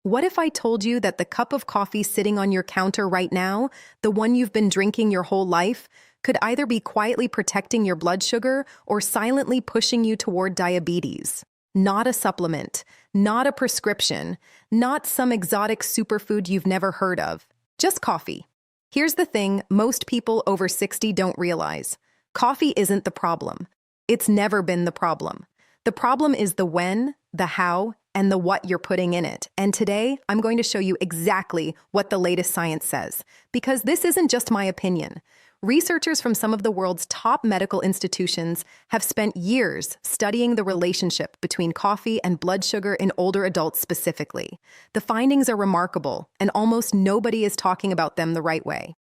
What if I told you that the cup of coffee sitting on your counter right now, the one you've been drinking your whole life, could either be quietly protecting your blood sugar or silently pushing you toward diabetes? Not a supplement, not a prescription, not some exotic superfood you've never heard of. Just coffee. Here's the thing most people over 60 don't realize. Coffee isn't the problem. It's never been the problem. The problem is the when, the how, and the what you're putting in it. And today, I'm going to show you exactly what the latest science says, because this isn't just my opinion. Researchers from some of the world's top medical institutions have spent years studying the relationship between coffee and blood sugar in older adults specifically. The findings are remarkable, and almost nobody is talking about them the right way.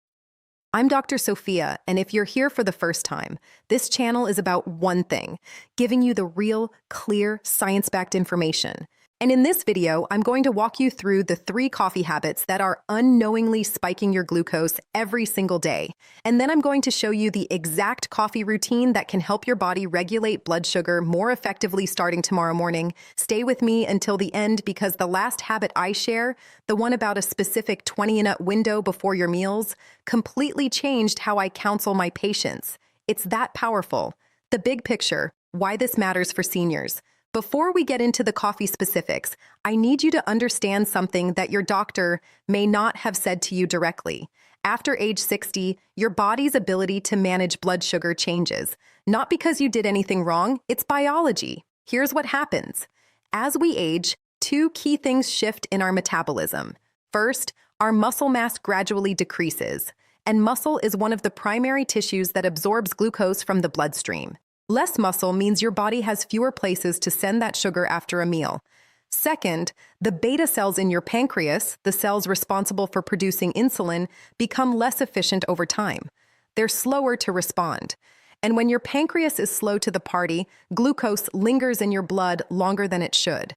I'm Dr. Sophia, and if you're here for the first time, this channel is about one thing: giving you the real, clear, science-backed information. And in this video, I'm going to walk you through the 3 coffee habits that are unknowingly spiking your glucose every single day. And then I'm going to show you the exact coffee routine that can help your body regulate blood sugar more effectively starting tomorrow morning. Stay with me until the end, because the last habit I share, the one about a specific 20-minute window before your meals, completely changed how I counsel my patients. It's that powerful. The big picture, why this matters for seniors. Before we get into the coffee specifics, I need you to understand something that your doctor may not have said to you directly. After age 60, your body's ability to manage blood sugar changes. Not because you did anything wrong, it's biology. Here's what happens. As we age, 2 key things shift in our metabolism. First, our muscle mass gradually decreases, and muscle is one of the primary tissues that absorbs glucose from the bloodstream. Less muscle means your body has fewer places to send that sugar after a meal. Second, the beta cells in your pancreas, the cells responsible for producing insulin, become less efficient over time. They're slower to respond. And when your pancreas is slow to the party, glucose lingers in your blood longer than it should.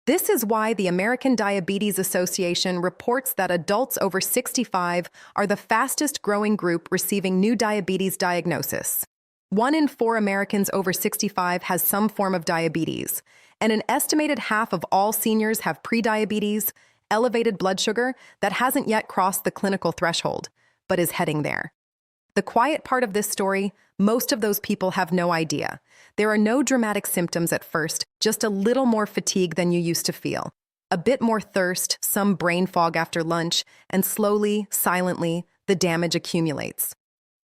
This is why the American Diabetes Association reports that adults over 65 are the fastest growing group receiving new diabetes diagnosis. 1 in 4 Americans over 65 has some form of diabetes, and an estimated half of all seniors have prediabetes, elevated blood sugar that hasn't yet crossed the clinical threshold, but is heading there. The quiet part of this story, most of those people have no idea. There are no dramatic symptoms at first, just a little more fatigue than you used to feel. A bit more thirst, some brain fog after lunch, and slowly, silently, the damage accumulates.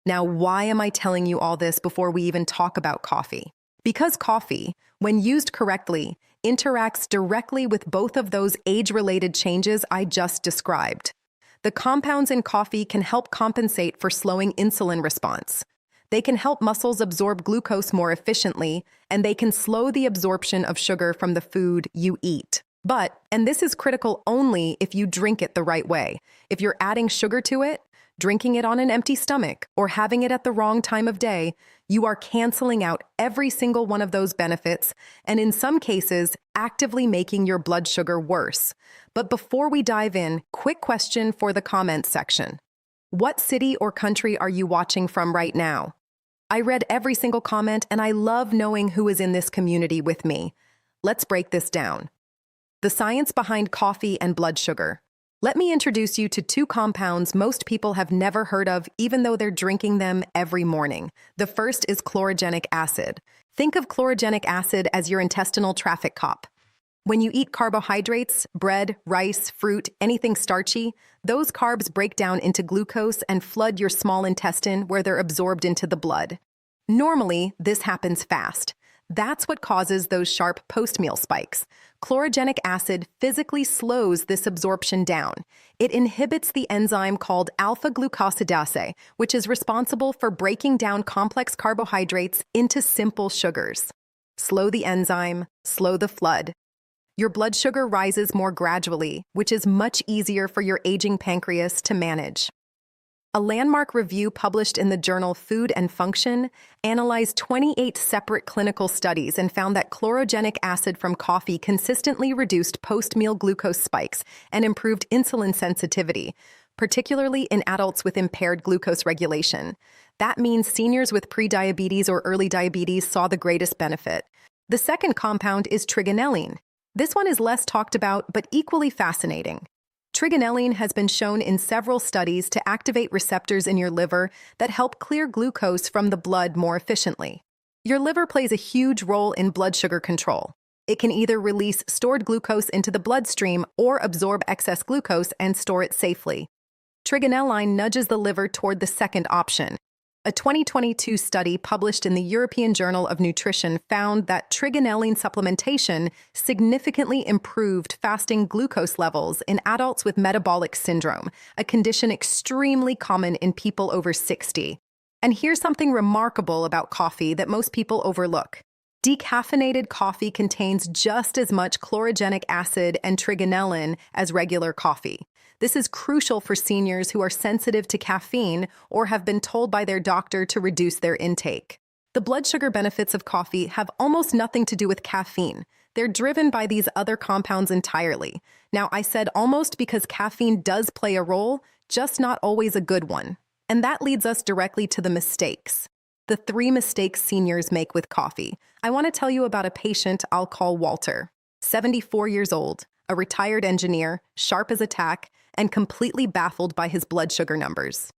Now, why am I telling you all this before we even talk about coffee? Because coffee, when used correctly, interacts directly with both of those age-related changes I just described. The compounds in coffee can help compensate for slowing insulin response. They can help muscles absorb glucose more efficiently, and they can slow the absorption of sugar from the food you eat. But, and this is critical only if you drink it the right way, if you're adding sugar to it, drinking it on an empty stomach, or having it at the wrong time of day, you are canceling out every single one of those benefits, and in some cases, actively making your blood sugar worse. But before we dive in, quick question for the comments section. What city or country are you watching from right now? I read every single comment, and I love knowing who is in this community with me. Let's break this down. The science behind coffee and blood sugar. Let me introduce you to 2 compounds most people have never heard of, even though they're drinking them every morning. The first is chlorogenic acid. Think of chlorogenic acid as your intestinal traffic cop. When you eat carbohydrates, bread, rice, fruit, anything starchy, those carbs break down into glucose and flood your small intestine where they're absorbed into the blood. Normally, this happens fast. That's what causes those sharp post-meal spikes. Chlorogenic acid physically slows this absorption down. It inhibits the enzyme called alpha-glucosidase, which is responsible for breaking down complex carbohydrates into simple sugars. Slow the enzyme, slow the flood. Your blood sugar rises more gradually, which is much easier for your aging pancreas to manage. A landmark review published in the journal Food and Function analyzed 28 separate clinical studies and found that chlorogenic acid from coffee consistently reduced post-meal glucose spikes and improved insulin sensitivity, particularly in adults with impaired glucose regulation. That means seniors with prediabetes or early diabetes saw the greatest benefit. The second compound is trigonelline. This one is less talked about, but equally fascinating. Trigonelline has been shown in several studies to activate receptors in your liver that help clear glucose from the blood more efficiently. Your liver plays a huge role in blood sugar control. It can either release stored glucose into the bloodstream or absorb excess glucose and store it safely. Trigonelline nudges the liver toward the second option. A 2022 study published in the European Journal of Nutrition found that trigonelline supplementation significantly improved fasting glucose levels in adults with metabolic syndrome, a condition extremely common in people over 60. And here's something remarkable about coffee that most people overlook. Decaffeinated coffee contains just as much chlorogenic acid and trigonelline as regular coffee. This is crucial for seniors who are sensitive to caffeine or have been told by their doctor to reduce their intake. The blood sugar benefits of coffee have almost nothing to do with caffeine. They're driven by these other compounds entirely. Now, I said almost because caffeine does play a role, just not always a good one. And that leads us directly to the mistakes. The 3 mistakes seniors make with coffee. I want to tell you about a patient I'll call Walter, 74 years old, a retired engineer, sharp as a tack, and completely baffled by his blood sugar numbers.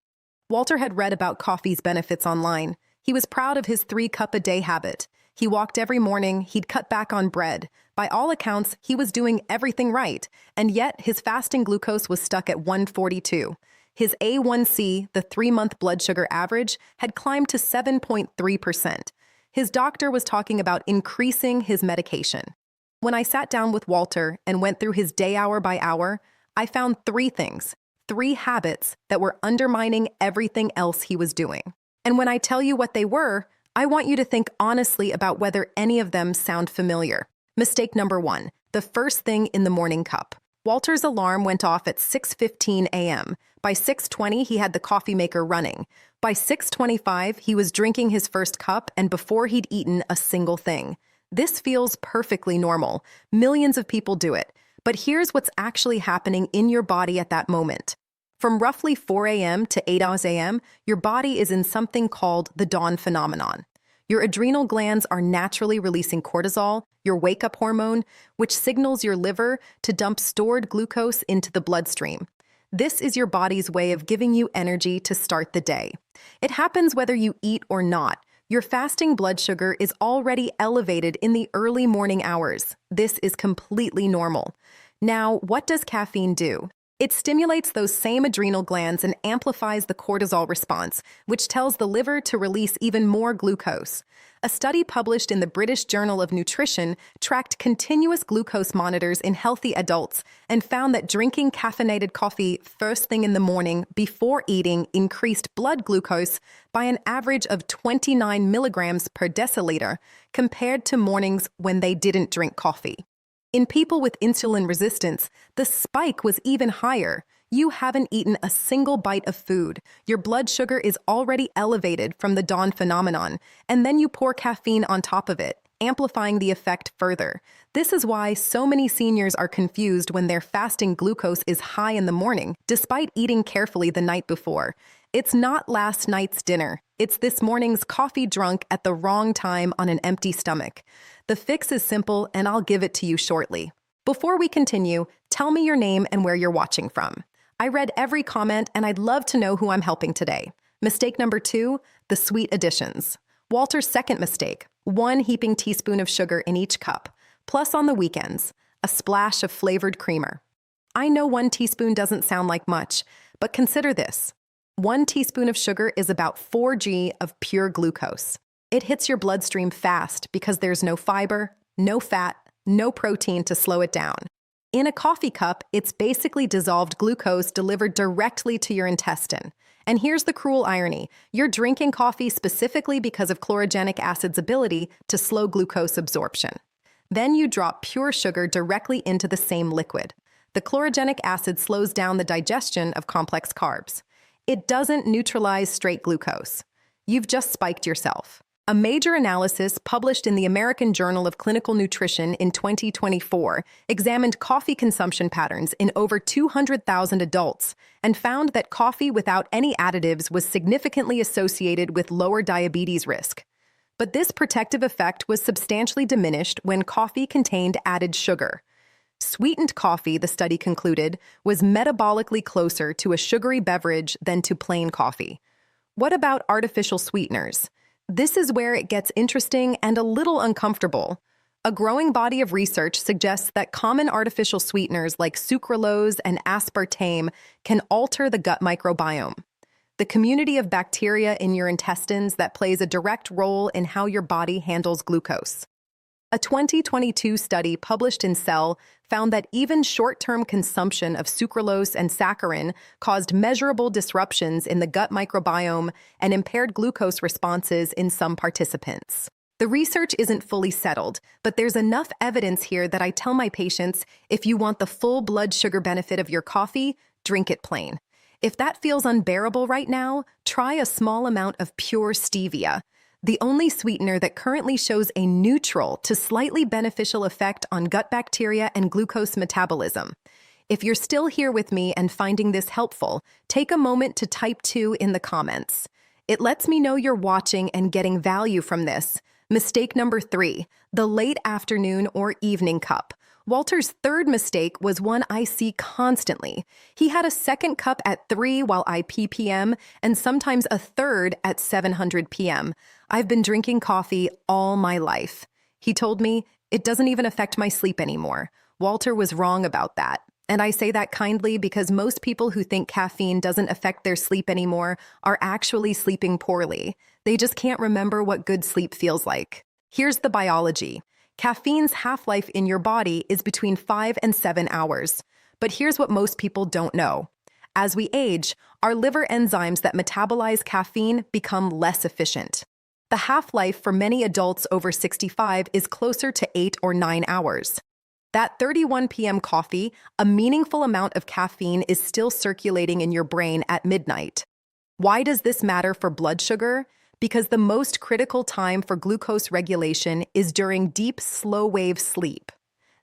Walter had read about coffee's benefits online. He was proud of his 3-cup-a-day habit. He walked every morning, he'd cut back on bread. By all accounts, he was doing everything right, and yet his fasting glucose was stuck at 142. His A1C, the 3-month blood sugar average, had climbed to 7.3%. His doctor was talking about increasing his medication. When I sat down with Walter and went through his day hour by hour, I found 3 things, 3 habits that were undermining everything else he was doing. And when I tell you what they were, I want you to think honestly about whether any of them sound familiar. Mistake number 1, the first thing in the morning cup. Walter's alarm went off at 6:15 a.m. By 6:20, he had the coffee maker running. By 6:25, he was drinking his first cup and before he'd eaten a single thing. This feels perfectly normal. Millions of people do it. But here's what's actually happening in your body at that moment. From roughly 4 a.m. to 8 a.m., your body is in something called the dawn phenomenon. Your adrenal glands are naturally releasing cortisol, your wake-up hormone, which signals your liver to dump stored glucose into the bloodstream. This is your body's way of giving you energy to start the day. It happens whether you eat or not. Your fasting blood sugar is already elevated in the early morning hours. This is completely normal. Now, what does caffeine do? It stimulates those same adrenal glands and amplifies the cortisol response, which tells the liver to release even more glucose. A study published in the British Journal of Nutrition tracked continuous glucose monitors in healthy adults and found that drinking caffeinated coffee first thing in the morning before eating increased blood glucose by an average of 29 milligrams per deciliter compared to mornings when they didn't drink coffee. In people with insulin resistance, the spike was even higher. You haven't eaten a single bite of food. Your blood sugar is already elevated from the dawn phenomenon, and then you pour caffeine on top of it, amplifying the effect further. This is why so many seniors are confused when their fasting glucose is high in the morning, despite eating carefully the night before. It's not last night's dinner. It's this morning's coffee drunk at the wrong time on an empty stomach. The fix is simple, and I'll give it to you shortly. Before we continue, tell me your name and where you're watching from. I read every comment, and I'd love to know who I'm helping today. Mistake number 2, the sweet additions. Walter's second mistake, 1 heaping teaspoon of sugar in each cup, plus on the weekends, a splash of flavored creamer. I know 1 teaspoon doesn't sound like much, but consider this. 1 teaspoon of sugar is about 4 g of pure glucose. It hits your bloodstream fast because there's no fiber, no fat, no protein to slow it down. In a coffee cup, it's basically dissolved glucose delivered directly to your intestine. And here's the cruel irony. You're drinking coffee specifically because of chlorogenic acid's ability to slow glucose absorption. Then you drop pure sugar directly into the same liquid. The chlorogenic acid slows down the digestion of complex carbs. It doesn't neutralize straight glucose. You've just spiked yourself. A major analysis published in the American Journal of Clinical Nutrition in 2024 examined coffee consumption patterns in over 200,000 adults and found that coffee without any additives was significantly associated with lower diabetes risk. But this protective effect was substantially diminished when coffee contained added sugar. Sweetened coffee, the study concluded, was metabolically closer to a sugary beverage than to plain coffee. What about artificial sweeteners? This is where it gets interesting and a little uncomfortable. A growing body of research suggests that common artificial sweeteners like sucralose and aspartame can alter the gut microbiome, the community of bacteria in your intestines that plays a direct role in how your body handles glucose. A 2022 study published in Cell found that even short-term consumption of sucralose and saccharin caused measurable disruptions in the gut microbiome and impaired glucose responses in some participants. The research isn't fully settled, but there's enough evidence here that I tell my patients, if you want the full blood sugar benefit of your coffee, drink it plain. If that feels unbearable right now, try a small amount of pure stevia, the only sweetener that currently shows a neutral to slightly beneficial effect on gut bacteria and glucose metabolism. If you're still here with me and finding this helpful, take a moment to type 2 in the comments. It lets me know you're watching and getting value from this. Mistake number 3, the late afternoon or evening cup. Walter's third mistake was one I see constantly. He had a second cup at 3 while I p.m. and sometimes a third at 700 p.m. I've been drinking coffee all my life. He told me, it doesn't even affect my sleep anymore. Walter was wrong about that. And I say that kindly because most people who think caffeine doesn't affect their sleep anymore are actually sleeping poorly. They just can't remember what good sleep feels like. Here's the biology. Caffeine's half-life in your body is between 5 and 7 hours. But here's what most people don't know. As we age, our liver enzymes that metabolize caffeine become less efficient. The half-life for many adults over 65 is closer to 8 or 9 hours. That 31 p.m. coffee, a meaningful amount of caffeine is still circulating in your brain at midnight. Why does this matter for blood sugar? Because the most critical time for glucose regulation is during deep, slow-wave sleep.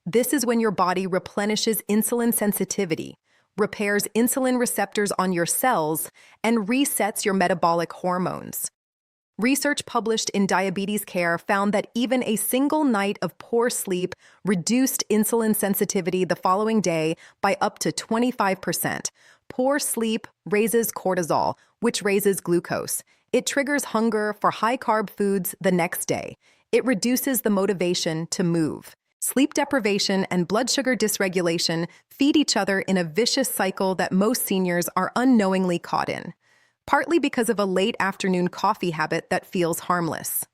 This is when your body replenishes insulin sensitivity, repairs insulin receptors on your cells, and resets your metabolic hormones. Research published in Diabetes Care found that even a single night of poor sleep reduced insulin sensitivity the following day by up to 25%. Poor sleep raises cortisol, which raises glucose. It triggers hunger for high-carb foods the next day. It reduces the motivation to move. Sleep deprivation and blood sugar dysregulation feed each other in a vicious cycle that most seniors are unknowingly caught in, partly because of a late afternoon coffee habit that feels harmless.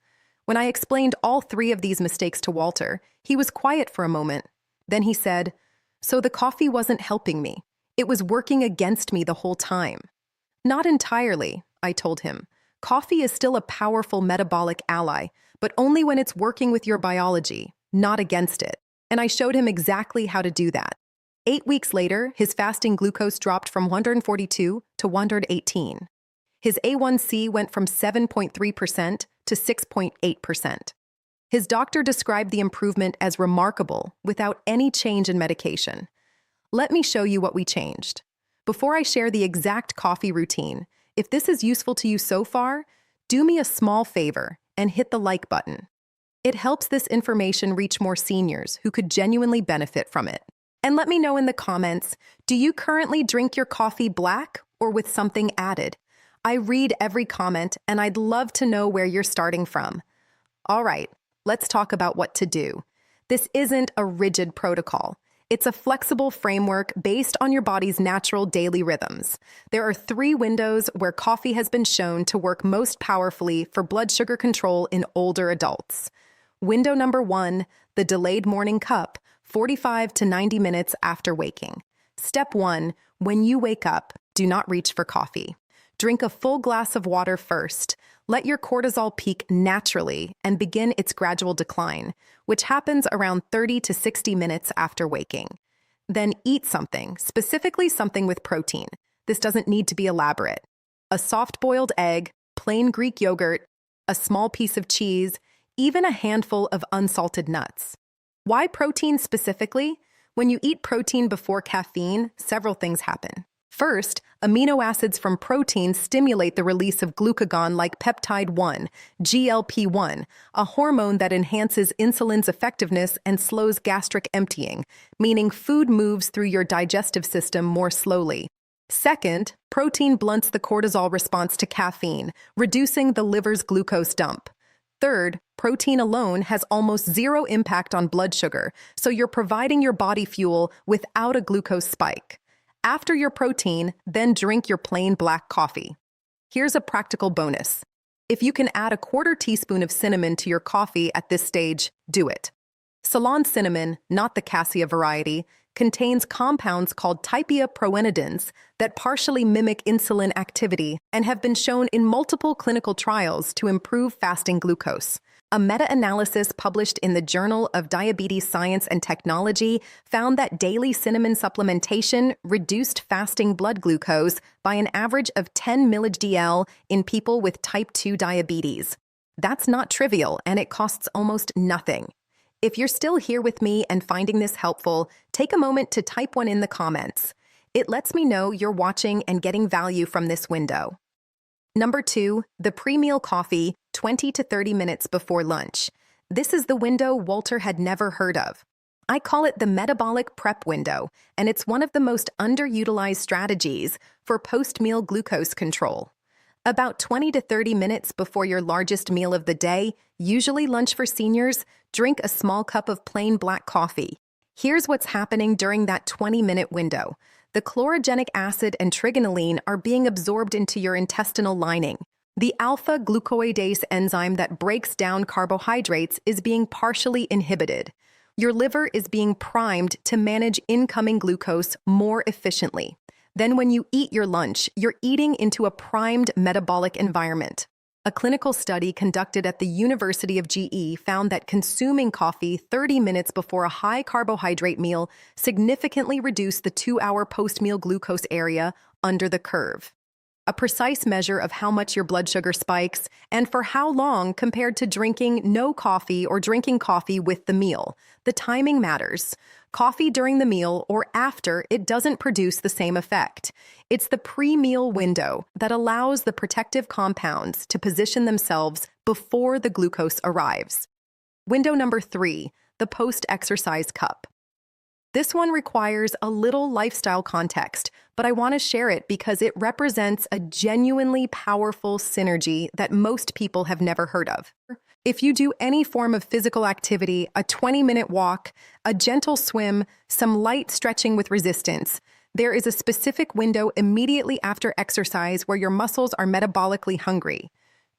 When I explained all 3 of these mistakes to Walter, he was quiet for a moment. Then he said, "So the coffee wasn't helping me. It was working against me the whole time." "Not entirely," I told him. "Coffee is still a powerful metabolic ally, but only when it's working with your biology, not against it." And I showed him exactly how to do that. 8 weeks later, his fasting glucose dropped from 142 to 118. His A1C went from 7.3% to 6.8%. His doctor described the improvement as remarkable without any change in medication. Let me show you what we changed. Before I share the exact coffee routine, if this is useful to you so far, do me a small favor and hit the like button. It helps this information reach more seniors who could genuinely benefit from it. And let me know in the comments, do you currently drink your coffee black or with something added? I read every comment and I'd love to know where you're starting from. All right, let's talk about what to do. This isn't a rigid protocol. It's a flexible framework based on your body's natural daily rhythms. There are 3 windows where coffee has been shown to work most powerfully for blood sugar control in older adults. Window number 1, the delayed morning cup, 45 to 90 minutes after waking. Step 1, when you wake up, do not reach for coffee. Drink a full glass of water first. Let your cortisol peak naturally and begin its gradual decline, which happens around 30 to 60 minutes after waking. Then eat something, specifically something with protein. This doesn't need to be elaborate. A soft-boiled egg, plain Greek yogurt, a small piece of cheese, even a handful of unsalted nuts. Why protein specifically? When you eat protein before caffeine, several things happen. First, amino acids from protein stimulate the release of glucagon like peptide 1, GLP-1, a hormone that enhances insulin's effectiveness and slows gastric emptying, meaning food moves through your digestive system more slowly. Second, protein blunts the cortisol response to caffeine, reducing the liver's glucose dump. Third, protein alone has almost zero impact on blood sugar, so you're providing your body fuel without a glucose spike. After your protein, then drink your plain black coffee. Here's a practical bonus. If you can add a quarter teaspoon of cinnamon to your coffee at this stage, do it. Ceylon cinnamon, not the cassia variety, contains compounds called proenidins that partially mimic insulin activity and have been shown in multiple clinical trials to improve fasting glucose. A meta-analysis published in the Journal of Diabetes Science and Technology found that daily cinnamon supplementation reduced fasting blood glucose by an average of 10 mg/dL in people with type 2 diabetes. That's not trivial, and it costs almost nothing. If you're still here with me and finding this helpful, take a moment to type one in the comments. It lets me know you're watching and getting value from this window. Number 2, the pre-meal coffee, 20 to 30 minutes before lunch. This is the window Walter had never heard of. I call it the metabolic prep window, and it's one of the most underutilized strategies for post-meal glucose control. About 20 to 30 minutes before your largest meal of the day, usually lunch for seniors, drink a small cup of plain black coffee. Here's what's happening during that 20-minute window. The chlorogenic acid and trigonelline are being absorbed into your intestinal lining. The alpha-glucosidase enzyme that breaks down carbohydrates is being partially inhibited. Your liver is being primed to manage incoming glucose more efficiently. Then when you eat your lunch, you're eating into a primed metabolic environment. A clinical study conducted at the University of GE found that consuming coffee 30 minutes before a high-carbohydrate meal significantly reduced the 2-hour post-meal glucose area under the curve. A precise measure of how much your blood sugar spikes and for how long compared to drinking no coffee or drinking coffee with the meal. The timing matters. Coffee during the meal or after, it doesn't produce the same effect. It's the pre-meal window that allows the protective compounds to position themselves before the glucose arrives. Window number 3, the post-exercise cup. This one requires a little lifestyle context, but I want to share it because it represents a genuinely powerful synergy that most people have never heard of. If you do any form of physical activity, a 20-minute walk, a gentle swim, some light stretching with resistance, there is a specific window immediately after exercise where your muscles are metabolically hungry.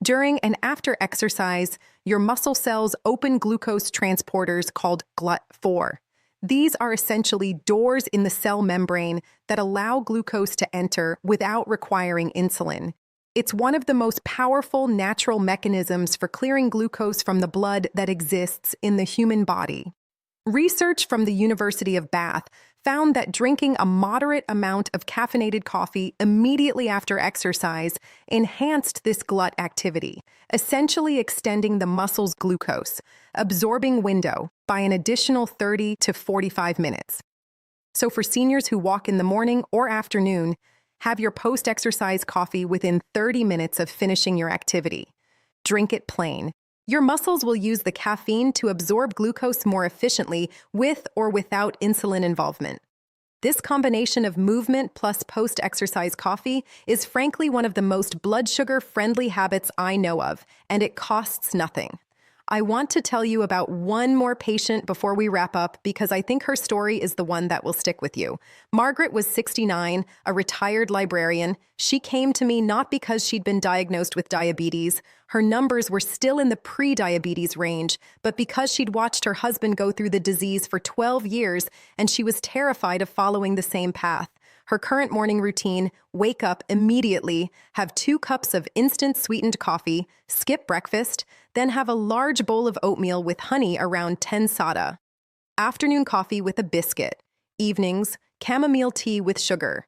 During and after exercise, your muscle cells open glucose transporters called GLUT4. These are essentially doors in the cell membrane that allow glucose to enter without requiring insulin. It's one of the most powerful natural mechanisms for clearing glucose from the blood that exists in the human body. Research from the University of Bath found that drinking a moderate amount of caffeinated coffee immediately after exercise enhanced this GLUT activity, essentially extending the muscle's glucose absorbing window by an additional 30 to 45 minutes. So for seniors who walk in the morning or afternoon, have your post-exercise coffee within 30 minutes of finishing your activity. Drink it plain. Your muscles will use the caffeine to absorb glucose more efficiently with or without insulin involvement. This combination of movement plus post-exercise coffee is frankly one of the most blood sugar-friendly habits I know of, and it costs nothing. I want to tell you about one more patient before we wrap up because I think her story is the one that will stick with you. Margaret was 69, a retired librarian. She came to me not because she'd been diagnosed with diabetes. Her numbers were still in the pre-diabetes range, but because she'd watched her husband go through the disease for 12 years and she was terrified of following the same path. Her current morning routine: wake up immediately, have 2 cups of instant sweetened coffee, skip breakfast, then have a large bowl of oatmeal with honey around 10 sada. Afternoon coffee with a biscuit. Evenings, chamomile tea with sugar.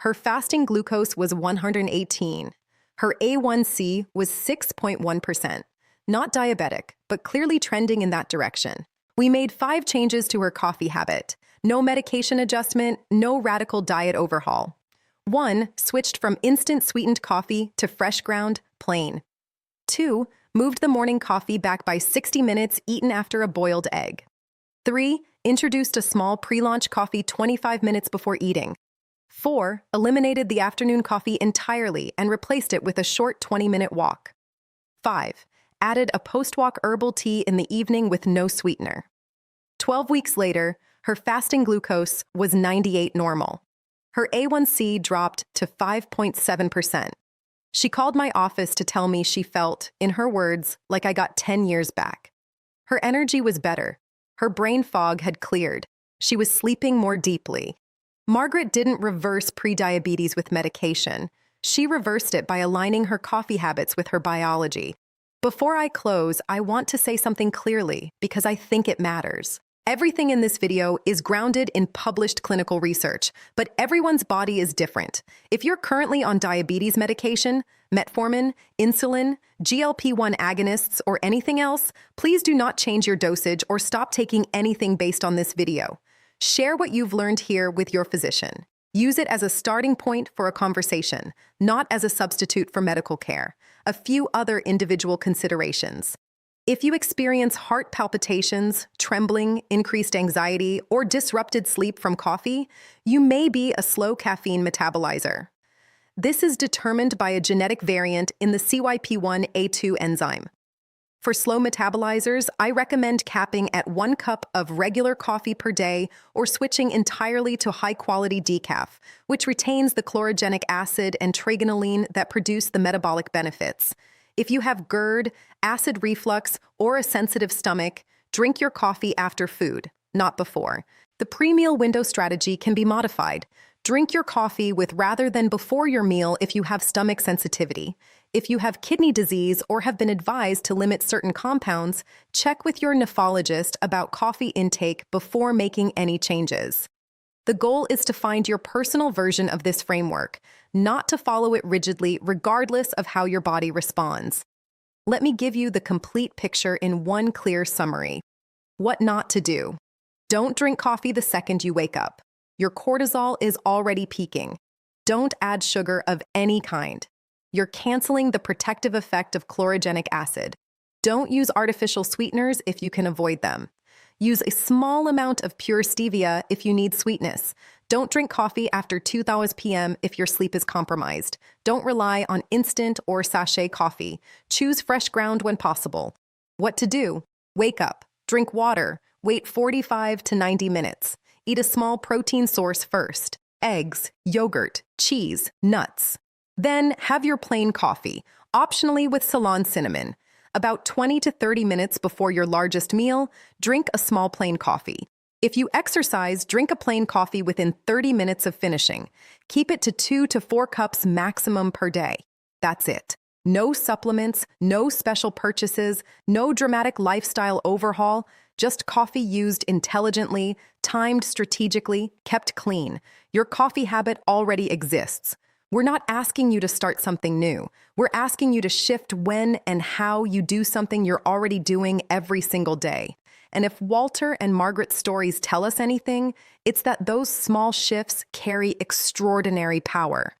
Her fasting glucose was 118. Her A1C was 6.1%. Not diabetic, but clearly trending in that direction. We made 5 changes to her coffee habit. No medication adjustment, no radical diet overhaul. 1. Switched from instant sweetened coffee to fresh ground, plain. 2. Moved the morning coffee back by 60 minutes, eaten after a boiled egg. 3. Introduced a small pre-launch coffee 25 minutes before eating. 4. Eliminated the afternoon coffee entirely and replaced it with a short 20-minute walk. 5. Added a post-walk herbal tea in the evening with no sweetener. 12 weeks later, her fasting glucose was 98 normal. Her A1C dropped to 5.7%. She called my office to tell me she felt, in her words, like I got 10 years back. Her energy was better. Her brain fog had cleared. She was sleeping more deeply. Margaret didn't reverse prediabetes with medication. She reversed it by aligning her coffee habits with her biology. Before I close, I want to say something clearly because I think it matters. Everything in this video is grounded in published clinical research, but everyone's body is different. If you're currently on diabetes medication, metformin, insulin, GLP-1 agonists, or anything else, please do not change your dosage or stop taking anything based on this video. Share what you've learned here with your physician. Use it as a starting point for a conversation, not as a substitute for medical care. A few other individual considerations. If you experience heart palpitations, trembling, increased anxiety, or disrupted sleep from coffee, you may be a slow caffeine metabolizer. This is determined by a genetic variant in the CYP1A2 enzyme. For slow metabolizers, I recommend capping at 1 cup of regular coffee per day or switching entirely to high-quality decaf, which retains the chlorogenic acid and trigonelline that produce the metabolic benefits. If you have GERD, acid reflux, or a sensitive stomach, drink your coffee after food, not before. The pre-meal window strategy can be modified. Drink your coffee with rather than before your meal if you have stomach sensitivity. If you have kidney disease or have been advised to limit certain compounds, check with your nephrologist about coffee intake before making any changes. The goal is to find your personal version of this framework, not to follow it rigidly regardless of how your body responds. Let me give you the complete picture in one clear summary. What not to do. Don't drink coffee the second you wake up. Your cortisol is already peaking. Don't add sugar of any kind. You're canceling the protective effect of chlorogenic acid. Don't use artificial sweeteners if you can avoid them. Use a small amount of pure stevia if you need sweetness. Don't drink coffee after 2:00 p.m. if your sleep is compromised. Don't rely on instant or sachet coffee. Choose fresh ground when possible. What to do? Wake up, drink water, wait 45 to 90 minutes. Eat a small protein source first. Eggs, yogurt, cheese, nuts. Then have your plain coffee, optionally with Ceylon cinnamon. About 20 to 30 minutes before your largest meal, drink a small plain coffee. If you exercise, drink a plain coffee within 30 minutes of finishing. Keep it to 2 to 4 cups maximum per day. That's it. No supplements, no special purchases, no dramatic lifestyle overhaul, just coffee used intelligently, timed strategically, kept clean. Your coffee habit already exists. We're not asking you to start something new. We're asking you to shift when and how you do something you're already doing every single day. And if Walter and Margaret's stories tell us anything, it's that those small shifts carry extraordinary power.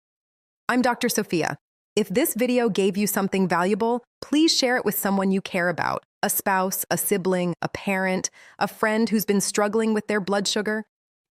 I'm Dr. Sophia. If this video gave you something valuable, please share it with someone you care about, a spouse, a sibling, a parent, a friend who's been struggling with their blood sugar.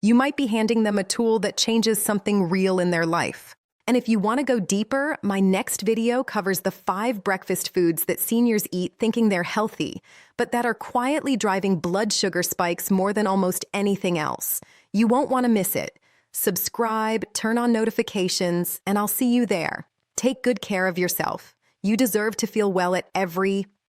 You might be handing them a tool that changes something real in their life. And if you want to go deeper, my next video covers the 5 breakfast foods that seniors eat thinking they're healthy, but that are quietly driving blood sugar spikes more than almost anything else. You won't want to miss it. Subscribe, turn on notifications, and I'll see you there. Take good care of yourself. You deserve to feel well at every